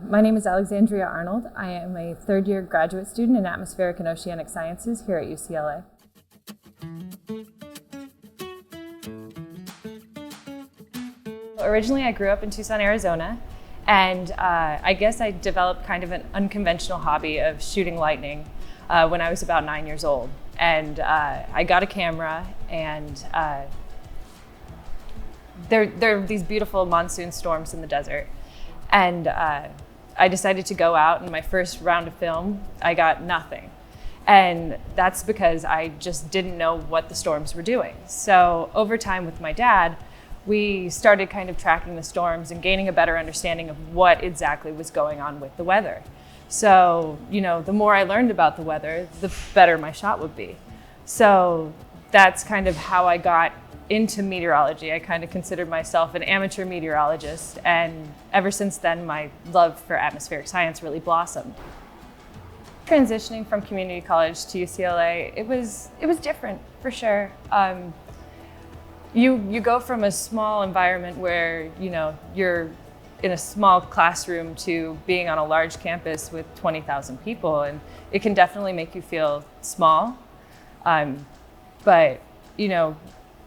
My name is Alexandre Arnold. I am a third-year graduate student in atmospheric and oceanic sciences here at UCLA. Originally, I grew up in Tucson, Arizona, and I guess I developed kind of an unconventional hobby of shooting lightning when I was about 9 years old. And I got a camera, and there are these beautiful monsoon storms in the desert. And I decided to go out, and my first round of film, I got nothing. And that's because I just didn't know what the storms were doing. So over time with my dad, we started kind of tracking the storms and gaining a better understanding of what exactly was going on with the weather. So, the more I learned about the weather, the better my shot would be. So that's kind of how I got into meteorology. I kind of considered myself an amateur meteorologist, and ever since then, my love for atmospheric science really blossomed. Transitioning from community college to UCLA, it was different for sure. You go from a small environment where you're in a small classroom to being on a large campus with 20,000 people, and it can definitely make you feel small. But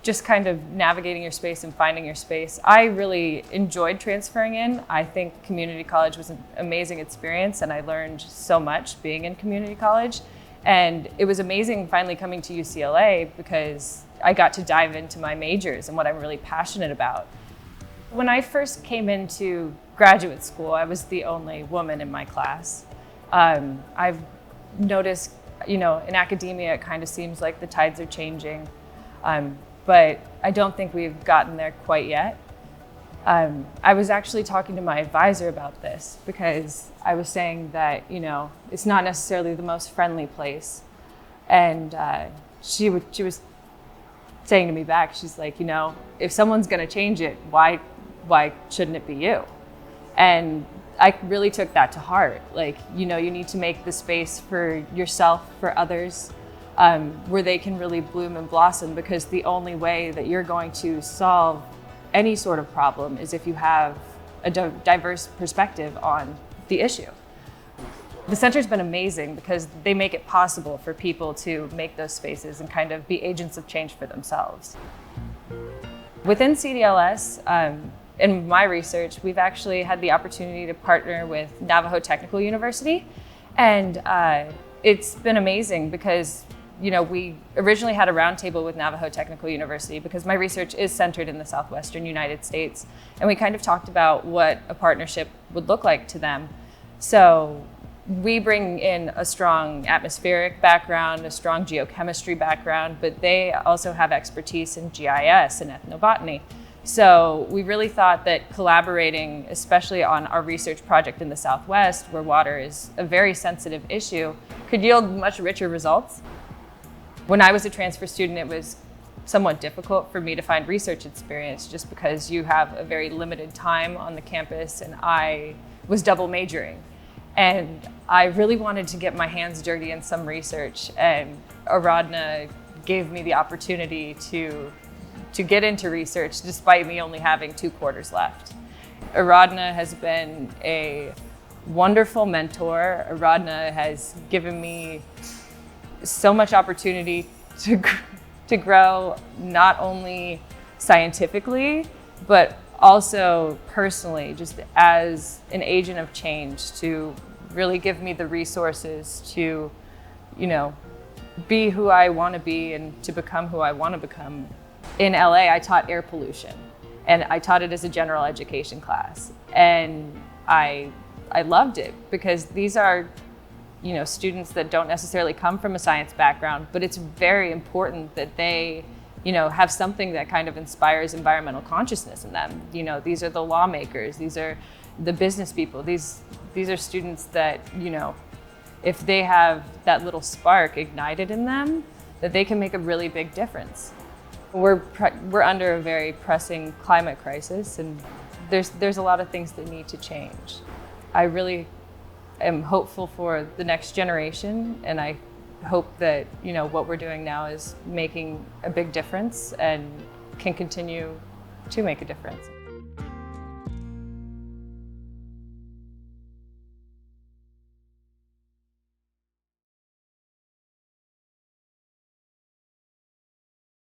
just kind of navigating your space and finding your space. I really enjoyed transferring in. I think community college was an amazing experience, and I learned so much being in community college. And it was amazing finally coming to UCLA because I got to dive into my majors and what I'm really passionate about. When I first came into graduate school, I was the only woman in my class. I've noticed, in academia, it kind of seems like the tides are changing. But I don't think we've gotten there quite yet. I was actually talking to my advisor about this because I was saying that, it's not necessarily the most friendly place. And she was saying to me back, she's like, if someone's gonna change it, why shouldn't it be you? And I really took that to heart. Like, you need to make the space for yourself, for others, where they can really bloom and blossom, because the only way that you're going to solve any sort of problem is if you have a diverse perspective on the issue. The center's been amazing because they make it possible for people to make those spaces and kind of be agents of change for themselves. Within CDLS, in my research, we've actually had the opportunity to partner with Navajo Technical University, and it's been amazing because we originally had a roundtable with Navajo Technical University because my research is centered in the southwestern United States, and we kind of talked about what a partnership would look like to them. So we bring in a strong atmospheric background, a strong geochemistry background, but they also have expertise in GIS and ethnobotany. So we really thought that collaborating, especially on our research project in the Southwest, where water is a very sensitive issue, could yield much richer results. When I was a transfer student, it was somewhat difficult for me to find research experience just because you have a very limited time on the campus, and I was double majoring. And I really wanted to get my hands dirty in some research, and Aradhna gave me the opportunity to get into research despite me only having 2 quarters left. Aradhna has been a wonderful mentor. Aradhna has given me so much opportunity to grow, not only scientifically, but also personally, just as an agent of change, to really give me the resources to, be who I want to be and to become who I want to become. In LA, I taught air pollution, and I taught it as a general education class. And I loved it because these are students that don't necessarily come from a science background, but it's very important that they, have something that kind of inspires environmental consciousness in them. These are the lawmakers, these are the business people, these are students that, if they have that little spark ignited in them, that they can make a really big difference. We're under a very pressing climate crisis, and there's a lot of things that need to change. I really am hopeful for the next generation, and I hope that what we're doing now is making a big difference and can continue to make a difference.